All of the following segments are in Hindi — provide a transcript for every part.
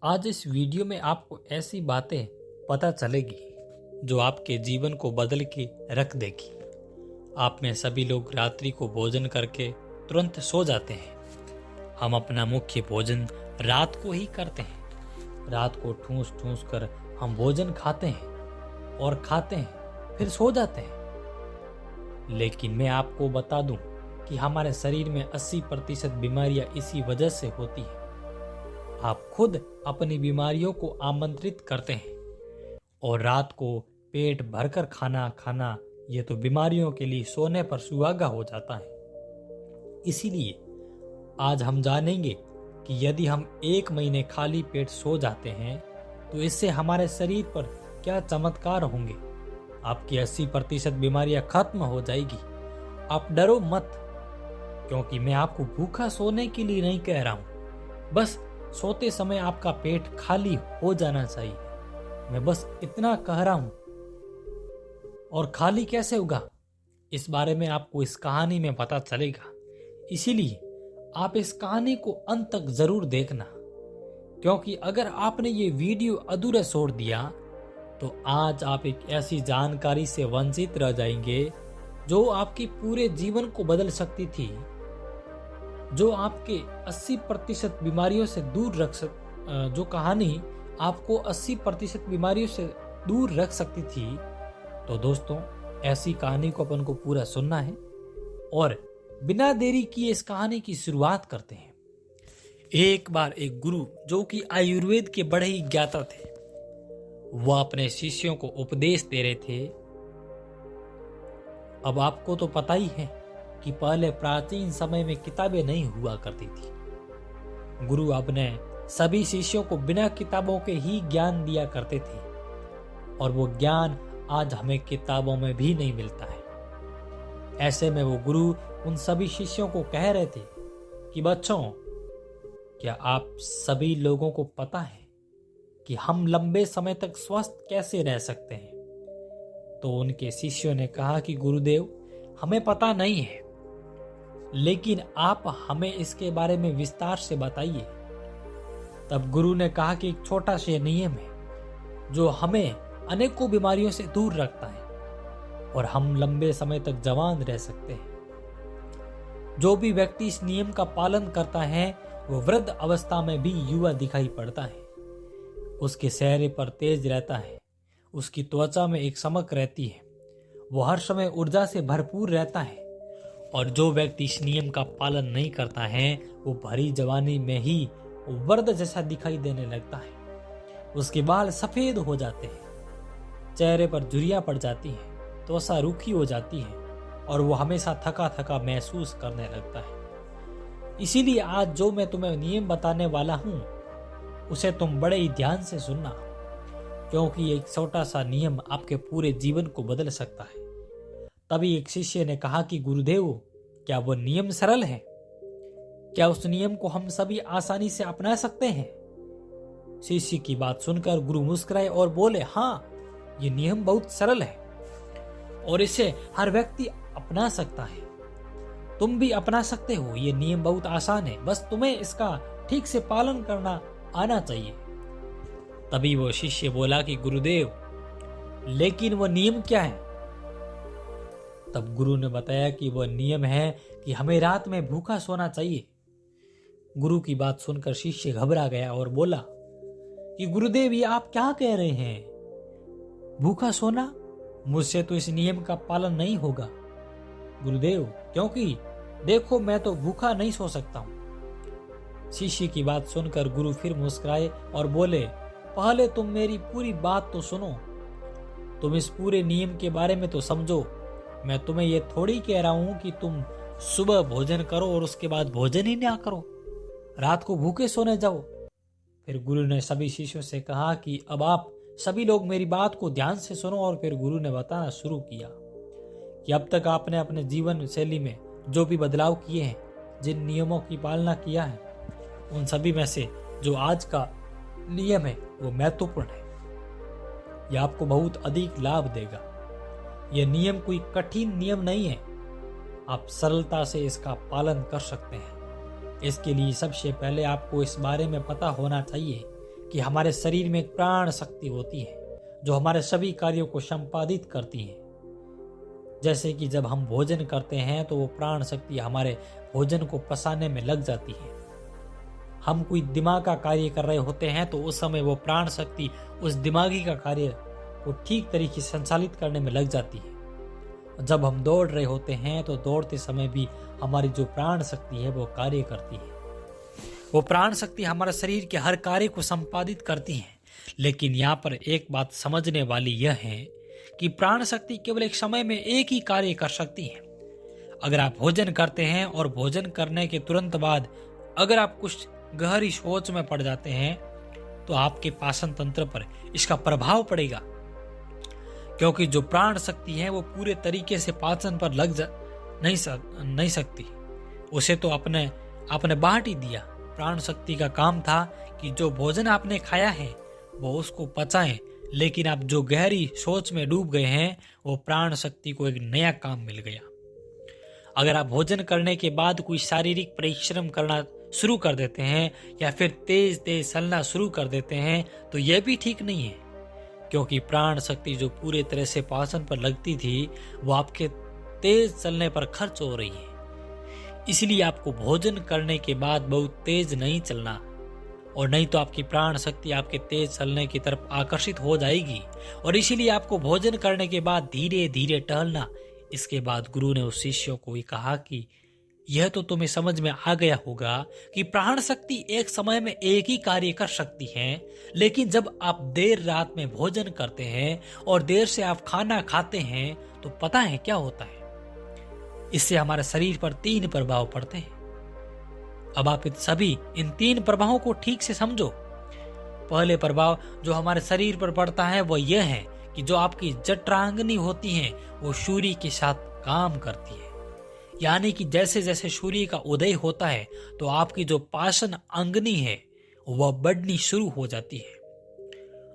आज इस वीडियो में आपको ऐसी बातें पता चलेगी जो आपके जीवन को बदल के रख देगी। आप में सभी लोग रात्रि को भोजन करके तुरंत सो जाते हैं। हम अपना मुख्य भोजन रात को ही करते हैं। रात को ठूस ठूस कर हम भोजन खाते हैं और खाते हैं फिर सो जाते हैं। लेकिन मैं आपको बता दूं कि हमारे शरीर में 80% बीमारियां इसी वजह से होती हैं। आप खुद अपनी बीमारियों को आमंत्रित करते हैं और रात को पेट भरकर खाना ये तो बीमारियों के लिए सोने पर सुहागा हो जाता है। इसीलिए आज हम जानेंगे कि यदि हम 1 महीने खाली पेट सो जाते हैं तो इससे हमारे शरीर पर क्या चमत्कार होंगे। आपकी 80% बीमारियां खत्म हो जाएगी। आप डरो मत, क्योंकि मैं आपको भूखा सोने के लिए नहीं कह रहा हूं। बस सोते समय आपका पेट खाली हो जाना चाहिए। मैं बस इतना कह रहा हूं। और खाली कैसे होगा, इस बारे में आपको इस कहानी में पता चलेगा। इसीलिए आप इस कहानी को अंत तक जरूर देखना, क्योंकि अगर आपने ये वीडियो अधूरा छोड़ दिया तो आज आप एक ऐसी जानकारी से वंचित रह जाएंगे जो आपके पूरे जीवन को बदल सकती थी, जो आपके 80% बीमारियों से दूर जो कहानी आपको 80% बीमारियों से दूर रख सकती थी। तो दोस्तों, ऐसी कहानी को अपन को पूरा सुनना है और बिना देरी किए इस कहानी की शुरुआत करते हैं। एक बार एक गुरु, जो कि आयुर्वेद के बड़े ही ज्ञाता थे, वह अपने शिष्यों को उपदेश दे रहे थे। अब आपको तो पता ही है कि पहले प्राचीन समय में किताबें नहीं हुआ करती थी। गुरु अपने सभी शिष्यों को बिना किताबों के ही ज्ञान दिया करते थे, और वो ज्ञान आज हमें किताबों में भी नहीं मिलता है। ऐसे में वो गुरु उन सभी शिष्यों को कह रहे थे कि बच्चों, क्या आप सभी लोगों को पता है कि हम लंबे समय तक स्वस्थ कैसे रह सकते हैं? तो उनके शिष्यों ने कहा कि गुरुदेव, हमें पता नहीं है, लेकिन आप हमें इसके बारे में विस्तार से बताइए। तब गुरु ने कहा कि एक छोटा सा नियम है जो हमें अनेकों बीमारियों से दूर रखता है और हम लंबे समय तक जवान रह सकते हैं। जो भी व्यक्ति इस नियम का पालन करता है वो वृद्ध अवस्था में भी युवा दिखाई पड़ता है। उसके चेहरे पर तेज रहता है, उसकी त्वचा में एक चमक रहती है, वो हर समय ऊर्जा से भरपूर रहता है। और जो व्यक्ति इस नियम का पालन नहीं करता है वो भरी जवानी में ही वृद्ध जैसा दिखाई देने लगता है। उसके बाल सफेद हो जाते हैं, चेहरे पर झुर्रियां पड़ जाती हैं, त्वचा रूखी हो जाती है और वो हमेशा थका थका महसूस करने लगता है। इसीलिए आज जो मैं तुम्हें नियम बताने वाला हूं उसे तुम बड़े ही ध्यान से सुनना, क्योंकि एक छोटा सा नियम आपके पूरे जीवन को बदल सकता है। तभी एक शिष्य ने कहा कि गुरुदेव, क्या वो नियम सरल है? क्या उस नियम को हम सभी आसानी से अपना सकते हैं? शिष्य की बात सुनकर गुरु मुस्कुराए और बोले, हाँ, ये नियम बहुत सरल है और इसे हर व्यक्ति अपना सकता है। तुम भी अपना सकते हो। ये नियम बहुत आसान है, बस तुम्हें इसका ठीक से पालन करना आना चाहिए। तभी वो शिष्य बोला कि गुरुदेव, लेकिन वो नियम क्या है? तब गुरु ने बताया कि वह नियम है कि हमें रात में भूखा सोना चाहिए। गुरु की बात सुनकर शिष्य घबरा गया और बोला कि गुरुदेव, ये आप क्या कह रहे हैं? भूखा सोना? मुझसे तो इस नियम का पालन नहीं होगा गुरुदेव, क्योंकि देखो, मैं तो भूखा नहीं सो सकता हूं। शिष्य की बात सुनकर गुरु फिर मुस्कुराए और बोले, पहले तुम मेरी पूरी बात तो सुनो। तुम इस पूरे नियम के बारे में तो समझो। मैं तुम्हें ये थोड़ी कह रहा हूं कि तुम सुबह भोजन करो और उसके बाद भोजन ही ना करो, रात को भूखे सोने जाओ। फिर गुरु ने सभी शिष्यों से कहा कि अब आप सभी लोग मेरी बात को ध्यान से सुनो। और फिर गुरु ने बताना शुरू किया कि अब तक आपने अपने जीवन शैली में जो भी बदलाव किए हैं, जिन नियमों की पालना किया है, उन सभी में से जो आज का नियम है वो महत्वपूर्ण है। यह आपको बहुत अधिक लाभ देगा। यह नियम कोई कठिन नियम नहीं है, आप सरलता से इसका पालन कर सकते हैं। इसके लिए सबसे पहले आपको इस बारे में पता होना चाहिए कि हमारे शरीर में एक प्राण शक्ति होती है जो हमारे सभी कार्यों को संपादित करती है। जैसे कि जब हम भोजन करते हैं तो वो प्राण शक्ति हमारे भोजन को पचाने में लग जाती है। हम कोई दिमाग का कार्य कर रहे होते हैं तो उस समय वो प्राण शक्ति उस दिमागी का कार्य को ठीक तरीके से संचालित करने में लग जाती है। जब हम दौड़ रहे होते हैं तो दौड़ते समय भी हमारी जो प्राण शक्ति है वो कार्य करती है। वो प्राण शक्ति हमारे शरीर के हर कार्य को संपादित करती है। लेकिन यहाँ पर एक बात समझने वाली यह है कि प्राण शक्ति केवल एक समय में एक ही कार्य कर सकती है। अगर आप भोजन करते हैं और भोजन करने के तुरंत बाद अगर आप कुछ गहरी सोच में पड़ जाते हैं तो आपके पाचन तंत्र पर इसका प्रभाव पड़ेगा, क्योंकि जो प्राण शक्ति है वो पूरे तरीके से पाचन पर नहीं सकती। उसे तो आपने बांट ही दिया। प्राण शक्ति का काम था कि जो भोजन आपने खाया है वो उसको पचाएं, लेकिन आप जो गहरी सोच में डूब गए हैं वो प्राण शक्ति को एक नया काम मिल गया। अगर आप भोजन करने के बाद कोई शारीरिक परिश्रम करना शुरू कर देते हैं या फिर तेज तेज चलना शुरू कर देते हैं तो यह भी ठीक नहीं है, क्योंकि प्राण शक्ति जो पूरे तरह से पाचन पर लगती थी वो आपके तेज चलने पर खर्च हो रही है। इसलिए आपको भोजन करने के बाद बहुत तेज नहीं चलना, और नहीं तो आपकी प्राण शक्ति आपके तेज चलने की तरफ आकर्षित हो जाएगी। और इसीलिए आपको भोजन करने के बाद धीरे धीरे टहलना। इसके बाद गुरु ने उस शिष्यों को ही कहा कि यह तो तुम्हें समझ में आ गया होगा कि प्राण शक्ति एक समय में एक ही कार्य कर सकती है, लेकिन जब आप देर रात में भोजन करते हैं और देर से आप खाना खाते हैं तो पता है क्या होता है? इससे हमारे शरीर पर 3 प्रभाव पड़ते हैं। अब आप इन 3 प्रभावों को ठीक से समझो। पहले प्रभाव जो हमारे शरीर पर पड़ता है वो यह है कि जो आपकी जठराग्नि होती है वो सूर्य के साथ काम करती है। यानी कि जैसे जैसे सूर्य का उदय होता है तो आपकी जो पाचन अग्नि है वह बढ़नी शुरू हो जाती है।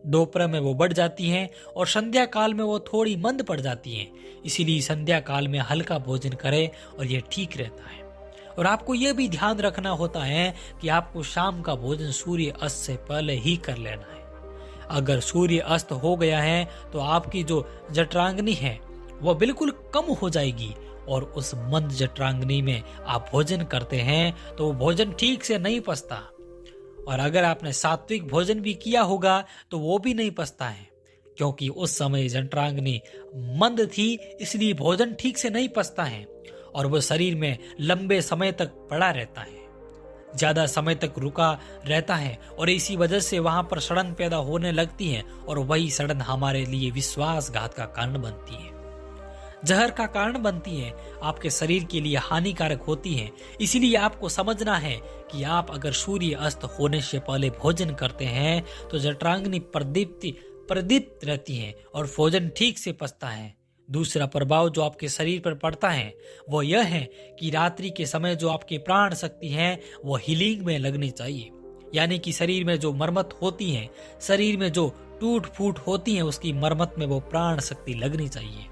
दोपहर में वो बढ़ जाती है और संध्या काल में वो थोड़ी मंद पड़ जाती है। इसीलिए संध्या काल में हल्का भोजन करें और यह ठीक रहता है। और आपको यह भी ध्यान रखना होता है कि आपको शाम का भोजन सूर्य अस्त से पहले ही कर लेना है। अगर सूर्य अस्त हो गया है तो आपकी जो जठराग्नि है वह बिल्कुल कम हो जाएगी, और उस मंद जठराग्नि में आप भोजन करते हैं तो वो भोजन ठीक से नहीं पचता। और अगर आपने सात्विक भोजन भी किया होगा तो वो भी नहीं पचता है, क्योंकि उस समय जठराग्नि मंद थी, इसलिए भोजन ठीक से नहीं पचता है और वो शरीर में लंबे समय तक पड़ा रहता है, ज्यादा समय तक रुका रहता है, और इसी वजह से वहां पर सड़न पैदा होने लगती है, और वही सड़न हमारे लिए विश्वासघात का कारण बनती है, जहर का कारण बनती है, आपके शरीर के लिए हानिकारक होती है। इसीलिए आपको समझना है कि आप अगर सूर्य अस्त होने से पहले भोजन करते हैं तो जठराग्नि प्रदीप्त रहती है और भोजन ठीक से पचता है। दूसरा प्रभाव जो आपके शरीर पर पड़ता है वो यह है कि रात्रि के समय जो आपकी प्राण शक्ति है वो हीलिंग में लगनी चाहिए। यानी कि शरीर में जो मरम्मत होती है, शरीर में जो टूट फूट होती है, उसकी मरम्मत में वो प्राण शक्ति लगनी चाहिए।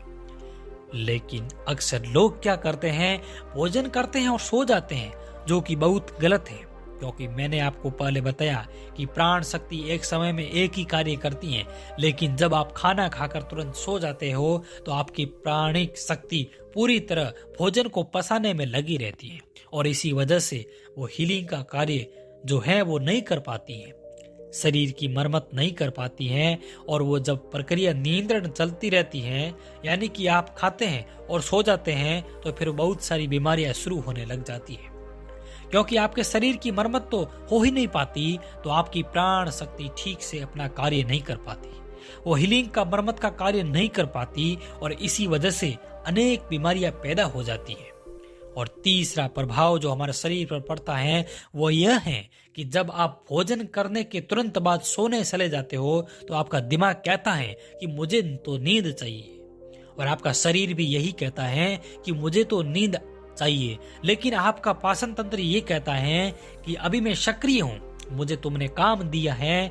लेकिन अक्सर लोग क्या करते हैं, भोजन करते हैं और सो जाते हैं, जो कि बहुत गलत है, क्योंकि मैंने आपको पहले बताया कि प्राण शक्ति एक समय में एक ही कार्य करती है। लेकिन जब आप खाना खाकर तुरंत सो जाते हो तो आपकी प्राणिक शक्ति पूरी तरह भोजन को पचाने में लगी रहती है, और इसी वजह से वो हीलिंग का कार्य जो है वो नहीं कर पाती है, शरीर की मरम्मत नहीं कर पाती हैं। और वो जब प्रक्रिया नियंत्रण चलती रहती है, यानी कि आप खाते हैं और सो जाते हैं, तो फिर बहुत सारी बीमारियां शुरू होने लग जाती है, क्योंकि आपके शरीर की मरम्मत तो हो ही नहीं पाती, तो आपकी प्राण शक्ति ठीक से अपना कार्य नहीं कर पाती, वो हीलिंग का मरम्मत का कार्य नहीं कर पाती, और इसी वजह से अनेक बीमारियां पैदा हो जाती है। और तीसरा प्रभाव जो हमारे शरीर पर पड़ता है वो यह है कि जब आप भोजन करने के तुरंत बाद सोने चले जाते हो तो आपका दिमाग कहता है कि मुझे तो नींद चाहिए, और आपका शरीर भी यही कहता है कि मुझे तो नींद चाहिए। लेकिन आपका पाचन तंत्र ये कहता है कि अभी मैं सक्रिय हूँ, मुझे तुमने काम दिया है,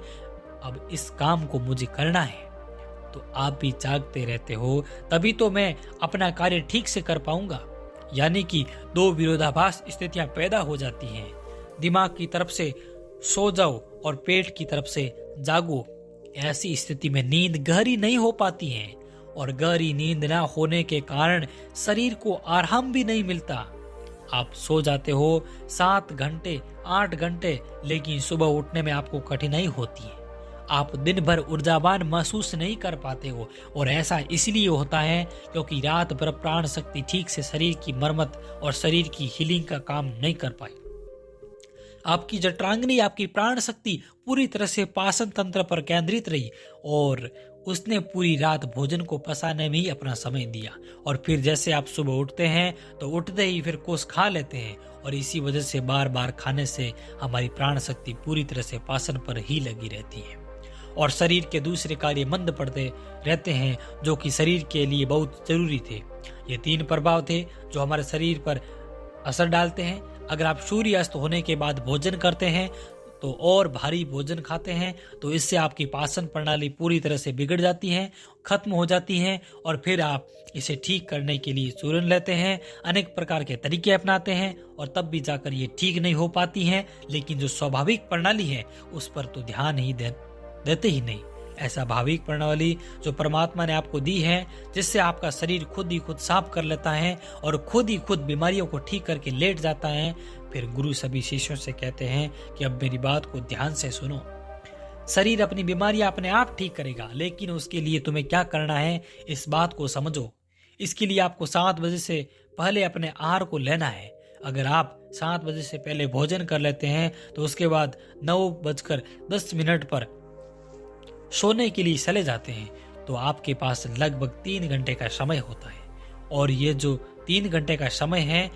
अब इस काम को मुझे करना है। तो आप भी जागते रहते हो, तभी तो मैं अपना कार्य ठीक से कर पाऊंगा। यानी कि 2 विरोधाभास स्थितियां पैदा हो जाती हैं। दिमाग की तरफ से सो जाओ और पेट की तरफ से जागो। ऐसी स्थिति में नींद गहरी नहीं हो पाती है और गहरी नींद ना होने के कारण शरीर को आराम भी नहीं मिलता। आप सो जाते हो 7 घंटे 8 घंटे, लेकिन सुबह उठने में आपको कठिनाई होती है। आप दिन भर ऊर्जावान महसूस नहीं कर पाते हो और ऐसा इसलिए होता है क्योंकि रात भर प्राण शक्ति ठीक से शरीर की मरम्मत और शरीर की हीलिंग का काम नहीं कर पाई। आपकी जठरांगनी, आपकी प्राण शक्ति पूरी तरह से पाचन तंत्र पर केंद्रित रही और उसने पूरी रात भोजन को पचाने में ही अपना समय दिया। और फिर जैसे आप सुबह उठते हैं तो उठते ही फिर कुछ खा लेते हैं और इसी वजह से बार बार खाने से हमारी प्राण शक्ति पूरी तरह से पाचन पर ही लगी रहती है और शरीर के दूसरे कार्य मंद पड़ते रहते हैं जो कि शरीर के लिए बहुत जरूरी थे। ये 3 प्रभाव थे जो हमारे शरीर पर असर डालते हैं। अगर आप सूर्यास्त होने के बाद भोजन करते हैं तो और भारी भोजन खाते हैं तो इससे आपकी पाचन प्रणाली पूरी तरह से बिगड़ जाती है, खत्म हो जाती है और फिर आप इसे ठीक करने के लिए चूर्ण लेते हैं, अनेक प्रकार के तरीके अपनाते हैं और तब भी जाकर ये ठीक नहीं हो पाती हैं। लेकिन जो स्वाभाविक प्रणाली है उस पर तो ध्यान ही देते ही नहीं। ऐसा भाविक प्रणाली जो परमात्मा ने आपको दी है, जिससे आपका शरीर खुद ही खुद साफ कर लेता है और खुद ही खुद बीमारियों को ठीक करके लेट जाता है। फिर गुरु सभी शिष्यों से कहते हैं कि अब मेरी बात को ध्यान से सुनो। शरीर अपनी बीमारियां अपने आप ठीक करेगा, लेकिन उसके लिए तुम्हें क्या करना है इस बात को समझो। इसके लिए आपको 7 बजे से पहले अपने आहार को लेना है। अगर आप 7 बजे से पहले भोजन कर लेते हैं तो उसके बाद 9:10 पर सोने के लिए चले जाते हैं तो आपके पास लगभग 3 घंटे का समय होता है। और ये जो 3 घंटे का समय है,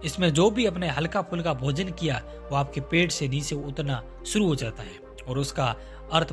इसमें जो भी अपने हल्का फुल्का भोजन किया वो आपके पेट से नीचे उतरना शुरू हो जाता है और उसका अर्थ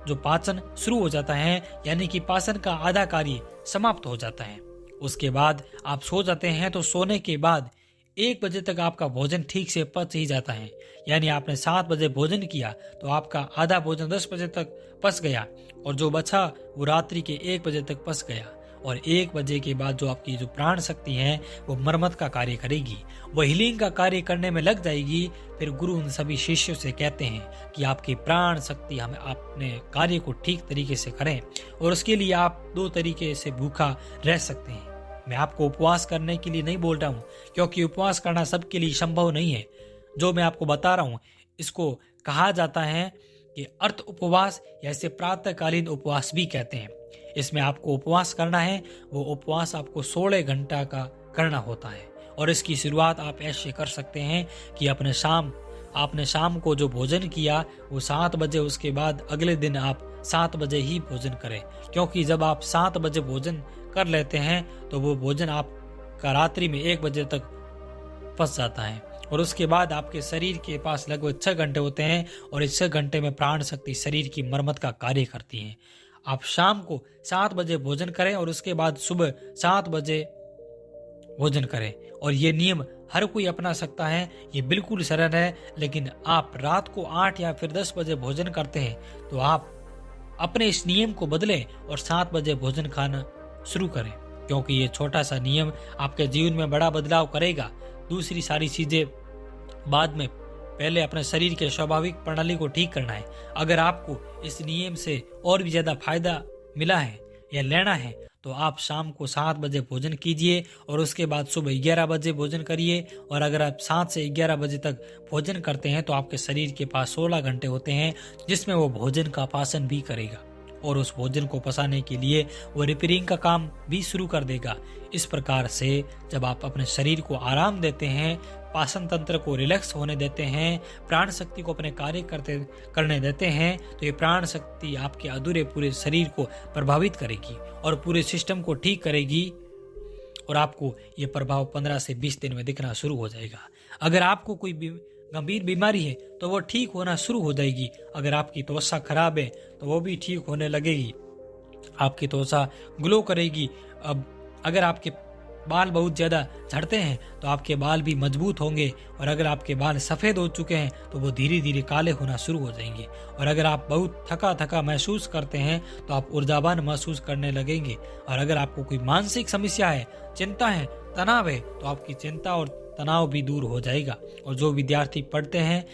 जो पाचन शुरू हो जाता है, यानी कि पाचन का आधा कार्य समाप्त हो जाता है। उसके बाद आप सो जाते हैं तो सोने के बाद 1 बजे तक आपका भोजन ठीक से पच ही जाता है। यानी आपने 7 बजे भोजन किया तो आपका आधा भोजन 10 बजे तक पच गया और जो बचा वो रात्रि के 1 बजे तक पच गया। और 1 बजे के बाद जो आपकी जो प्राण शक्ति है वो मरम्मत का कार्य करेगी, वो हीलिंग का कार्य करने में लग जाएगी। फिर गुरु उन सभी शिष्यों से कहते हैं कि आपकी प्राण शक्ति हमें अपने कार्य को ठीक तरीके से करें और उसके लिए आप 2 तरीके से भूखा रह सकते हैं। मैं आपको उपवास करने के लिए नहीं बोल रहा हूँ, क्योंकि उपवास करना सबके लिए संभव नहीं है। जो मैं आपको बता रहा हूँ इसको कहा जाता है कि अर्थ उपवास या इसे प्रातःकालीन उपवास भी कहते हैं। इसमें आपको उपवास करना है, वो उपवास आपको 16 घंटा का करना होता है और इसकी शुरुआत आप ऐसे कर सकते हैं कि आपने शाम को जो भोजन किया वो 7 बजे, उसके बाद अगले दिन आप 7 बजे ही भोजन करें, क्योंकि जब आप 7 बजे भोजन कर लेते हैं तो वो भोजन आपका रात्रि में 1 बजे तक पच जाता है और उसके बाद आपके शरीर के पास लगभग 6 घंटे होते हैं और इस 6 घंटे में प्राण शक्ति शरीर की मरम्मत का कार्य करती है। आप शाम को 7 बजे भोजन करें और उसके बाद सुबह 7 बजे भोजन करें और ये नियम हर कोई अपना सकता है, ये बिल्कुल सरल है। लेकिन आप रात को 8 या फिर 10 बजे भोजन करते हैं तो आप अपने इस नियम को बदलें और 7 बजे भोजन खाना शुरू करें, क्योंकि ये छोटा सा नियम आपके जीवन में बड़ा बदलाव करेगा। दूसरी सारी चीजें बाद में, पहले अपने शरीर के स्वाभाविक प्रणाली को ठीक करना है। अगर आपको इस नियम से और भी ज्यादा फायदा मिला है या लेना है तो आप शाम को 7 बजे भोजन कीजिए और उसके बाद सुबह 11 बजे भोजन करिए। और अगर आप 7 से 11 बजे तक भोजन करते हैं तो आपके शरीर के पास 16 घंटे होते हैं जिसमें वो भोजन का पाचन भी करेगा और उस भोजन को पचाने के लिए वो रिपेयरिंग का काम भी शुरू कर देगा। इस प्रकार से जब आप अपने शरीर को आराम देते हैं, पाचन तंत्र को रिलैक्स होने देते हैं, प्राण शक्ति को अपने कार्य करने देते हैं, तो ये प्राण शक्ति आपके अधूरे पूरे शरीर को प्रभावित करेगी और पूरे सिस्टम को ठीक करेगी और आपको ये प्रभाव 15 से 20 दिन में दिखना शुरू हो जाएगा। अगर आपको कोई गंभीर बीमारी है तो वो ठीक होना शुरू हो जाएगी। अगर आपकी त्वचा खराब है तो वो भी ठीक होने लगेगी, आपकी त्वचा ग्लो करेगी। अब अगर आपके बाल बहुत ज्यादा झड़ते हैं तो आपके बाल भी मजबूत होंगे और अगर आपके बाल सफेद हो चुके हैं तो वो धीरे धीरे काले होना शुरू हो जाएंगे। और अगर आप बहुत थका थका महसूस करते हैं तो आप ऊर्जावान महसूस करने लगेंगे। और अगर आपको कोई मानसिक समस्या है, चिंता है, तनाव है तो आपकी चिंता और तनाव भी दूर हो जाएगा। और जो विद्यार्थी पढ़ते हैं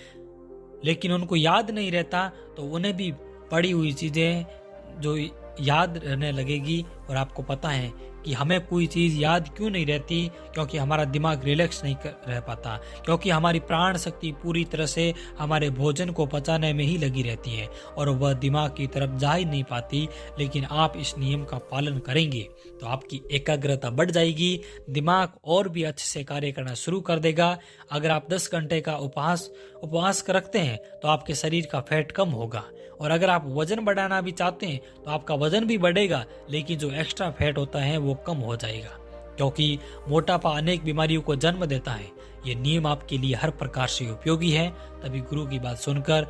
लेकिन उनको याद नहीं रहता तो उन्हें भी पड़ी हुई चीज़ें जो याद रहने लगेगी। और आपको पता है कि हमें कोई चीज़ याद क्यों नहीं रहती, क्योंकि हमारा दिमाग रिलैक्स नहीं रह पाता, क्योंकि हमारी प्राण शक्ति पूरी तरह से हमारे भोजन को पचाने में ही लगी रहती है और वह दिमाग की तरफ जा ही नहीं पाती। लेकिन आप इस नियम का पालन करेंगे तो आपकी एकाग्रता बढ़ जाएगी, दिमाग और भी अच्छे से कार्य करना शुरू कर देगा। अगर आप 10 घंटे का उपवास रखते हैं तो आपके शरीर का फैट कम होगा, और अगर आप वजन बढ़ाना भी चाहते हैं तो आपका वजन भी बढ़ेगा, लेकिन जो एक्स्ट्रा फैट होता है वो कम हो जाएगा, क्योंकि मोटापा अनेक बीमारियों को जन्म देता है। ये नियम आपके लिए हर प्रकार से उपयोगी है। तभी गुरु की बात सुनकर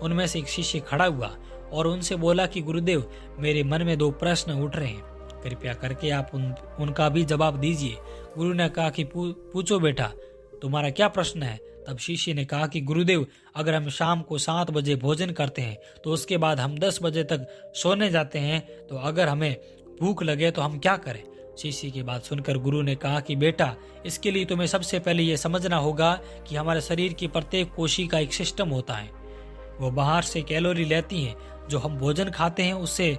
उनमें से एक शिष्य खड़ा हुआ और उनसे बोला कि गुरुदेव, मेरे मन में 2 प्रश्न उठ रहे हैं, कृपया करके आप उनका भी जवाब दीजिए। गुरु ने कहा कि पूछो बेटा, तुम्हारा क्या प्रश्न है? तब शिष्य ने कहा कि गुरुदेव, अगर हम शाम को 7 बजे भोजन करते हैं तो उसके बाद हम 10 बजे तक सोने जाते हैं, तो अगर हमें भूख लगे तो हम क्या करें? शिष्य की बात सुनकर गुरु ने कहा कि बेटा, इसके लिए तुम्हें सबसे पहले ये समझना होगा कि हमारे शरीर की प्रत्येक कोशिका एक सिस्टम होता है। वो बाहर से कैलोरी लेती हैं, जो हम भोजन खाते हैं उससे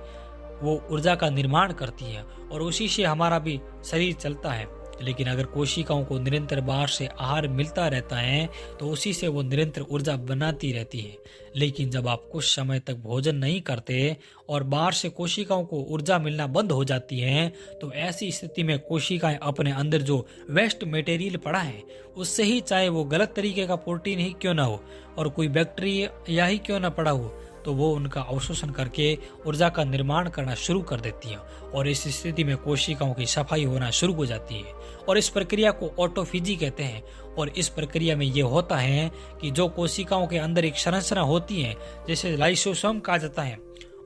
वो ऊर्जा का निर्माण करती है और उसी से हमारा भी शरीर चलता है। लेकिन अगर कोशिकाओं को निरंतर बाहर से आहार मिलता रहता है तो उसी से वो निरंतर ऊर्जा बनाती रहती है। लेकिन जब आप कुछ समय तक भोजन नहीं करते और बाहर से कोशिकाओं को ऊर्जा मिलना बंद हो जाती है, तो ऐसी स्थिति में कोशिकाएं अपने अंदर जो वेस्ट मटेरियल पड़ा है उससे ही, चाहे वो गलत तरीके का प्रोटीन ही क्यों ना हो और कोई बैक्टीरिया ही क्यों ना पड़ा हो, तो वो उनका अवशोषण करके ऊर्जा का निर्माण करना शुरू कर देती हैं और इस स्थिति में कोशिकाओं की सफाई होना शुरू हो जाती है। और इस प्रक्रिया को ऑटोफेजी कहते हैं। और इस प्रक्रिया में ये होता है कि जो कोशिकाओं के अंदर एक संरचना होती है, जैसे लाइसोसोम कहा जाता है,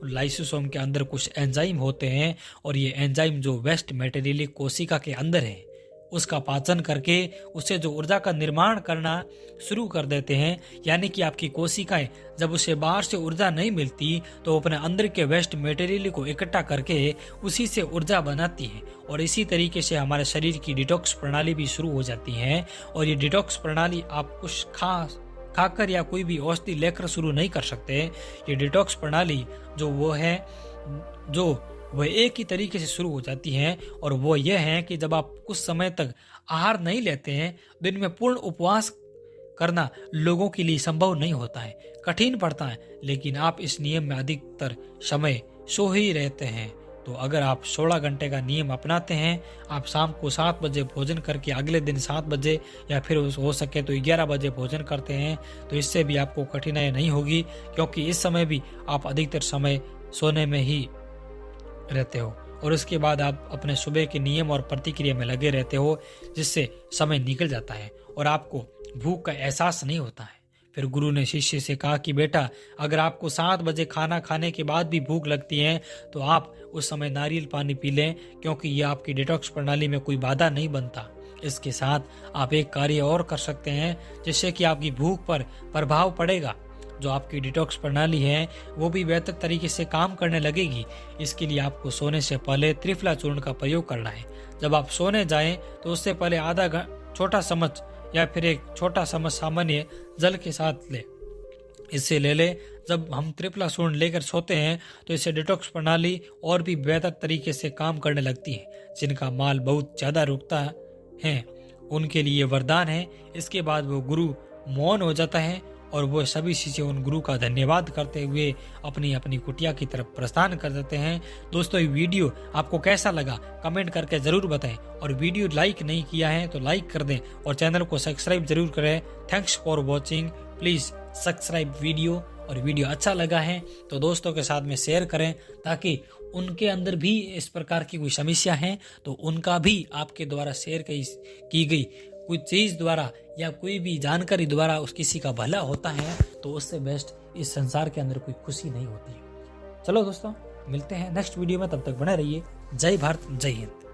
लाइसोसोम के अंदर कुछ एंजाइम होते हैं और ये एंजाइम जो वेस्ट मटेरियल कोशिका के अंदर है उसका पाचन करके उससे जो ऊर्जा का निर्माण करना शुरू कर देते हैं। यानी कि आपकी कोशिकाएं जब उसे बाहर से ऊर्जा नहीं मिलती तो अपने अंदर के वेस्ट मटेरियल को इकट्ठा करके उसी से ऊर्जा बनाती है। और इसी तरीके से हमारे शरीर की डिटॉक्स प्रणाली भी शुरू हो जाती है। और ये डिटॉक्स प्रणाली आप कुछ खाकर या कोई भी औषधि लेकर शुरू नहीं कर सकते। ये डिटॉक्स प्रणाली जो वह एक ही तरीके से शुरू हो जाती है और वो यह है कि जब आप कुछ समय तक आहार नहीं लेते हैं, दिन में पूर्ण उपवास करना लोगों के लिए संभव नहीं होता है, कठिन पड़ता है। लेकिन आप इस नियम में अधिकतर समय सो ही रहते हैं। तो अगर आप 16 घंटे का नियम अपनाते हैं, आप शाम को 7 बजे भोजन करके अगले दिन 7 बजे या फिर हो सके तो 11 बजे भोजन करते हैं, तो इससे भी आपको कठिनाई नहीं होगी, क्योंकि इस समय भी आप अधिकतर समय सोने में ही रहते हो और उसके बाद आप अपने सुबह के नियम और प्रतिक्रिया में लगे रहते हो, जिससे समय निकल जाता है और आपको भूख का एहसास नहीं होता है। फिर गुरु ने शिष्य से कहा कि बेटा, अगर आपको 7 बजे खाना खाने के बाद भी भूख लगती है तो आप उस समय नारियल पानी पी लें, क्योंकि यह आपकी डिटॉक्स प्रणाली में कोई बाधा नहीं बनता। इसके साथ आप एक कार्य और कर सकते हैं जिससे कि आपकी भूख पर प्रभाव पड़ेगा। जो आपकी डिटॉक्स प्रणाली है वो भी बेहतर तरीके से काम करने लगेगी। इसके लिए आपको सोने से पहले त्रिफला चूर्ण का प्रयोग करना है। जब आप सोने जाएं तो उससे पहले आधा छोटा चम्मच या फिर एक छोटा चम्मच सामान्य जल के साथ ले, इससे ले ले। जब हम त्रिफला चूर्ण लेकर सोते हैं तो इससे डिटॉक्स प्रणाली और भी बेहतर तरीके से काम करने लगती है। जिनका माल बहुत ज्यादा रुकता है उनके लिए वरदान है। इसके बाद वो गुरु मौन हो जाता है और वो सभी शिष्य उन गुरु का धन्यवाद करते हुए अपनी अपनी कुटिया की तरफ प्रस्थान कर देते हैं। दोस्तों, ये वीडियो आपको कैसा लगा कमेंट करके जरूर बताएं और वीडियो लाइक नहीं किया है तो लाइक कर दें और चैनल को सब्सक्राइब जरूर करें। Thanks for watching. Please subscribe video, और वीडियो अच्छा लगा है तो दोस्तों के साथ में शेयर करें, ताकि उनके अंदर भी इस प्रकार की कोई समस्या है तो उनका भी आपके द्वारा शेयर की गई कोई चीज द्वारा या कोई भी जानकारी द्वारा उस किसी का भला होता है, तो उससे बेस्ट इस संसार के अंदर कोई खुशी नहीं होती है। चलो दोस्तों, मिलते हैं नेक्स्ट वीडियो में, तब तक बने रहिए। जय भारत, जय हिंद।